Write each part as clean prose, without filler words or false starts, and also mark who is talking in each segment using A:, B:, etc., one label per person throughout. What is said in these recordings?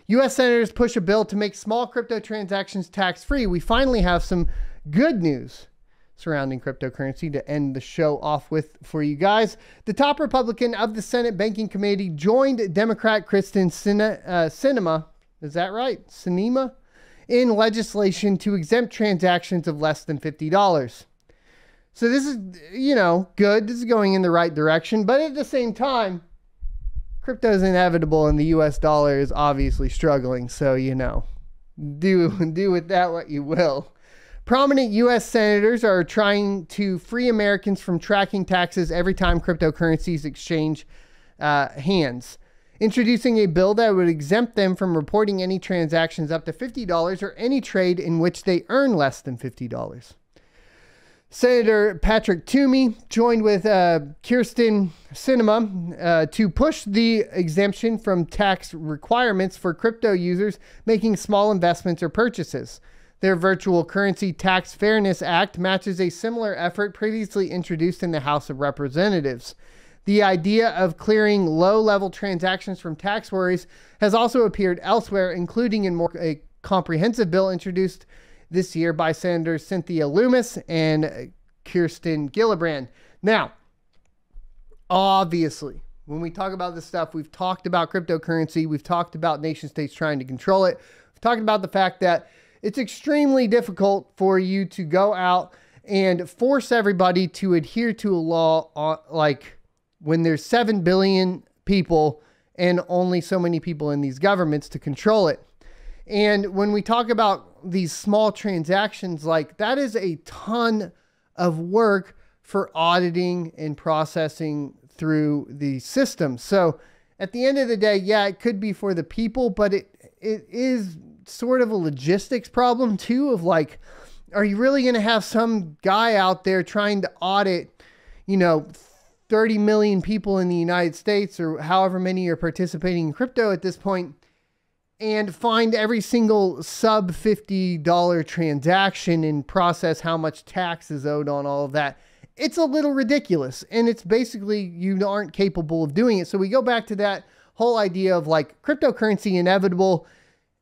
A: U.S. senators push a bill to make small crypto transactions tax-free. We finally have some good news surrounding cryptocurrency to end the show off with for you guys. The top Republican of the Senate Banking Committee joined Democrat Kristen Sinema, is that right? Sinema? In legislation to exempt transactions of less than $50. So this is, you know, good. This is going in the right direction. But at the same time, crypto is inevitable and the US dollar is obviously struggling. So, you know, do with that what you will. Prominent U.S. senators are trying to free Americans from tracking taxes every time cryptocurrencies exchange hands, introducing a bill that would exempt them from reporting any transactions up to $50 or any trade in which they earn less than $50. Senator Patrick Toomey joined with Kirsten Sinema to push the exemption from tax requirements for crypto users making small investments or purchases. Their Virtual Currency Tax Fairness Act matches a similar effort previously introduced in the House of Representatives. The idea of clearing low-level transactions from tax worries has also appeared elsewhere, including in a comprehensive bill introduced this year by Senators Cynthia Lummis and Kirsten Gillibrand. Now, obviously, when we talk about this stuff, we've talked about cryptocurrency, we've talked about nation states trying to control it, we've talked about the fact that it's extremely difficult for you to go out and force everybody to adhere to a law like when there's 7 billion people and only so many people in these governments to control it. And when we talk about these small transactions, like that is a ton of work for auditing and processing through the system. So at the end of the day, yeah, it could be for the people, but it is sort of a logistics problem too, of like, are you really going to have some guy out there trying to audit, you know, 30 million people in the United States or however many are participating in crypto at this point and find every single sub $50 transaction and process how much tax is owed on all of that? It's a little ridiculous, and it's basically you aren't capable of doing it. So we go back to that whole idea of like cryptocurrency inevitable.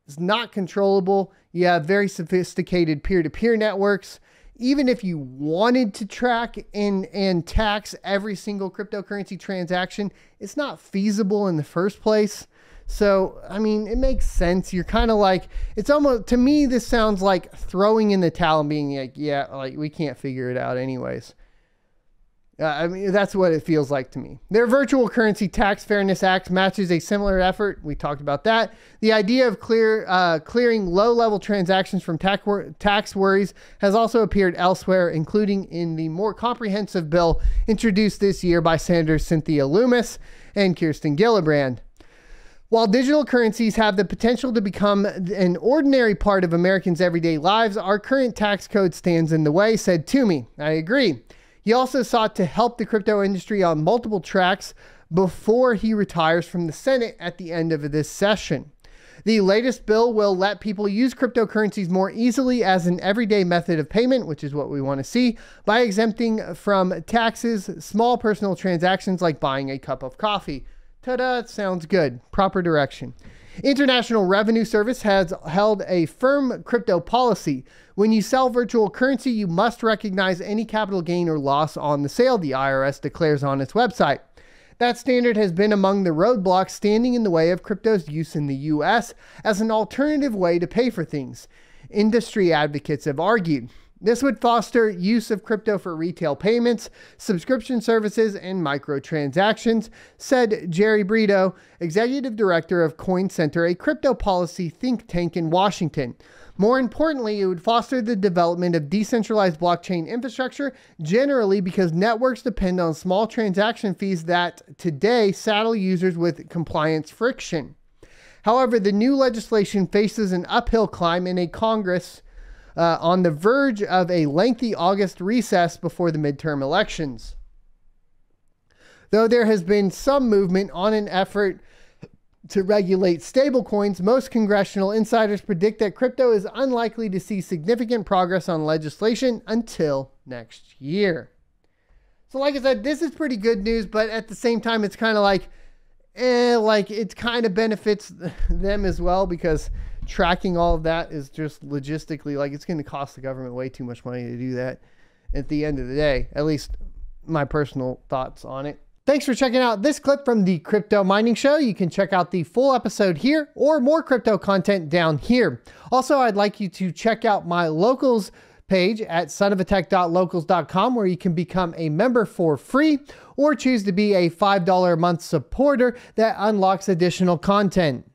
A: It's not controllable. You have very sophisticated peer-to-peer networks. Even if you wanted to track and tax every single cryptocurrency transaction, it's not feasible in the first place. So, I mean, it makes sense. You're kind of like, it's almost, to me, this sounds like throwing in the towel and being like, yeah, like we can't figure it out anyways. I mean, that's what it feels like to me. Their Virtual Currency Tax Fairness Act matches a similar effort. We talked about that. The idea of clearing low-level transactions from tax worries has also appeared elsewhere, including in the more comprehensive bill introduced this year by Senators Cynthia Lummis and Kirsten Gillibrand. While digital currencies have the potential to become an ordinary part of Americans' everyday lives, our current tax code stands in the way, said Toomey. I agree. He also sought to help the crypto industry on multiple tracks before he retires from the Senate at the end of this session. The latest bill will let people use cryptocurrencies more easily as an everyday method of payment, which is what we want to see, by exempting from taxes small personal transactions like buying a cup of coffee. Ta-da, sounds good. Proper direction. International Revenue Service has held a firm crypto policy. When you sell virtual currency, you must recognize any capital gain or loss on the sale, the IRS declares on its website. That standard has been among the roadblocks standing in the way of crypto's use in the U.S. as an alternative way to pay for things, industry advocates have argued. This would foster use of crypto for retail payments, subscription services, and microtransactions, said Jerry Brito, executive director of Coin Center, a crypto policy think tank in Washington. More importantly, it would foster the development of decentralized blockchain infrastructure generally because networks depend on small transaction fees that today saddle users with compliance friction. However, the new legislation faces an uphill climb in a Congress on the verge of a lengthy August recess before the midterm elections. Though there has been some movement on an effort to regulate stablecoins, most congressional insiders predict that crypto is unlikely to see significant progress on legislation until next year. So like I said, this is pretty good news, but at the same time, it's kind of like, like it kind of benefits them as well, because tracking all of that is just logistically, like, it's going to cost the government way too much money to do that at the end of the day. At least my personal thoughts on it. Thanks for checking out this clip from the Crypto Mining Show. You can check out the full episode here or more crypto content down here. Also, I'd like you to check out my locals page at sonofatech.locals.com, where you can become a member for free or choose to be a $5 a month supporter that unlocks additional content.